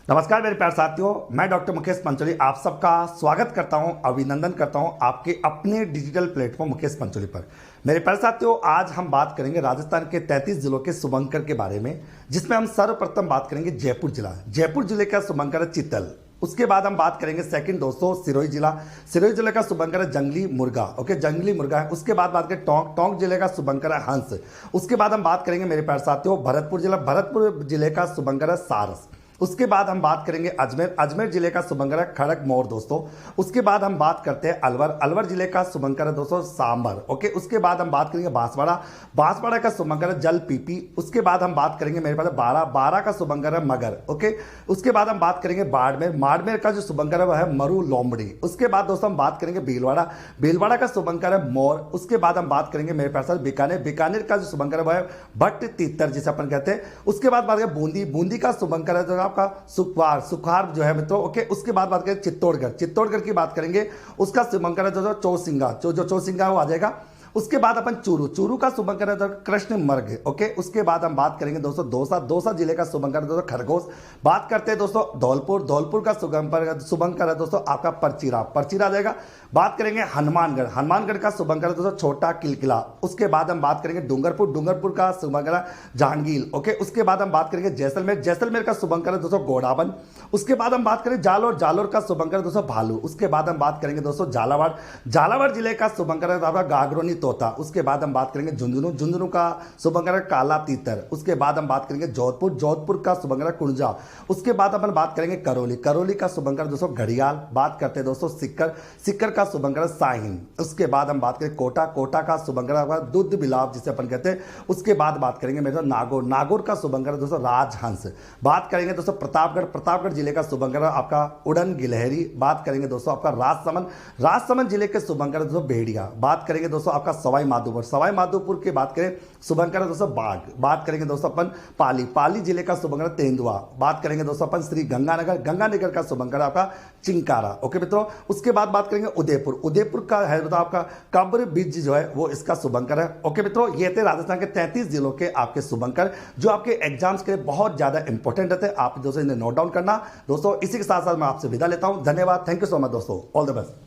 नमस्कार मेरे प्यारे साथियों, मैं डॉक्टर मुकेश पंचोली आप सबका स्वागत करता हूं, अभिनंदन करता हूं आपके अपने डिजिटल प्लेटफॉर्म मुकेश पंचोली पर। मेरे प्यारे साथियों आज हम बात करेंगे राजस्थान के 33 जिलों के शुभंकर के बारे में, जिसमें हम सर्वप्रथम बात करेंगे जयपुर जिला। जयपुर जिले का शुभंकर है चित्तल। उसके बाद हम बात करेंगे सेकंड दोस्तों सिरोही जिला। सिरोही जिले का शुभंकर है जंगली मुर्गा, ओके जंगली मुर्गा है। उसके बाद बात करें टोंक, टोंक जिले का शुभंकर है हंस। उसके बाद हम बात करेंगे मेरे प्यारे साथियों भरतपुर जिला, भरतपुर जिले का शुभंकर है सारस। उसके बाद हम बात करेंगे अजमेर, अजमेर जिले का शुभंकर है खड़क मोर दोस्तों। उसके बाद हम बात करते हैं अलवर, अलवर जिले का शुभंकर है दोस्तों सांबर, ओके। उसके बाद हम बात करेंगे बांसवाड़ा, बांसवाड़ा का शुभंकर है जल पीपी। उसके बाद हम बात करेंगे मेरे पास बारह, बारह का शुभंकर है मगर, ओके। उसके बाद हम बात करेंगे बाड़मेर, बाड़मेर का जो शुभंकर है वह है मरु लोमड़ी। उसके बाद दोस्तों हम बात करेंगे भीलवाड़ा, भीलवाड़ा का शुभंकर है मोर। उसके बाद हम बात करेंगे मेरे पास बीकानेर, बीकानेर का जो शुभंकर है वह है भट्ट तीतर जिसे अपन कहते हैं। उसके बाद बात करें बूंदी, बूंदी का शुभंकर है आपका सुखवार, सुखार जो है मित्रों, ओके। उसके बाद बात करें चित्तौड़गढ़, चित्तौड़गढ़ की बात करेंगे उसका शुभंकर है जो चौसिंगा, जो चौसिंगा वो आ जाएगा। उसके बाद अपन चूरू, चूरू का शुभंकर है कृष्ण मर्ग, ओके। उसके बाद हम बात करेंगे दोस्तों दौसा, दौसा जिले का शुभंकर है दोस्तों खरगोश। बात करते हैं दोस्तों धौलपुर, धौलपुर का शुभंकर है दोस्तों आपका परचीरा, परचीरा आ जाएगा। बात करेंगे हनुमानगढ़, हनुमानगढ़ का शुभंकर है दोस्तों छोटा किलकिला। उसके बाद हम बात करेंगे डूंगरपुर, डूंगरपुर का शुभंकर है जहांगीर, ओके। उसके बाद हम बात करेंगे जैसलमेर, जैसलमेर का शुभंकर है दोस्तों गोडाबन। उसके बाद हम बात करें जालोर, जालोर का शुभंकर है दोस्तों भालू। उसके बाद हम बात करेंगे दोस्तों झालावाड़, झालावाड़ जिले का शुभंकर है आपका गागरोनी तोता। उसके बाद हम बात करेंगे झुंझुनू, झुंझुनू का शुभंकर है काला तीतर। उसके बाद हम बात करेंगे जोधपुर, जोधपुर का शुभंकर है कुंजा। उसके बाद अपन बात करेंगे करौली, करौली का शुभंकर दोस्तों घड़ियाल। बात करते हैं दोस्तों सिक्कर, सिक्कर का शुभंकर है साहिन। उसके बाद हम बात करें कोटा, कोटा का शुभंकर है दूध बिलाव जिसे अपन कहते हैं। उसके बाद बात करेंगे मेरे नागौर, नागौर का शुभंकर है दोस्तों राजहंस। बात करेंगे दोस्तों प्रतापगढ़, प्रतापगढ़ जिले का शुभंकर है आपका उड़न गिलहरी। बात करेंगे दोस्तों आपका राजसमंद, राजसमंद जिले के शुभंकर है दोस्तों भेड़िया। बात करेंगे दोस्तों आपका सवाई माधोपुर, सवाई माधोपुर की बात करें शुभंकर है दोस्तों बाघ। बात करेंगे दोस्तों अपन पाली, पाली जिले का शुभंकर है तेंदुआ। बात करेंगे दोस्तों अपन श्री गंगानगर, गंगानगर का शुभंकर है आपका चिंकारा, ओके मित्रों। उसके बाद बात करेंगे उदयपुर, उदयपुर का है बताओ आपका कब्र बिज जो है वो इसका शुभंकर है, ओके मित्रों। ये थे राजस्थान के 33 जिलों के आपके शुभंकर जो आपके एग्जाम्स के लिए बहुत ज्यादा इंपॉर्टेंट रहते हैं। आप दोस्तों इन्हें नोट डाउन करना दोस्तों। इसी के साथ साथ मैं आपसे विदा लेता हूं, धन्यवाद, थैंक यू सो मच दोस्तों, ऑल द बेस्ट।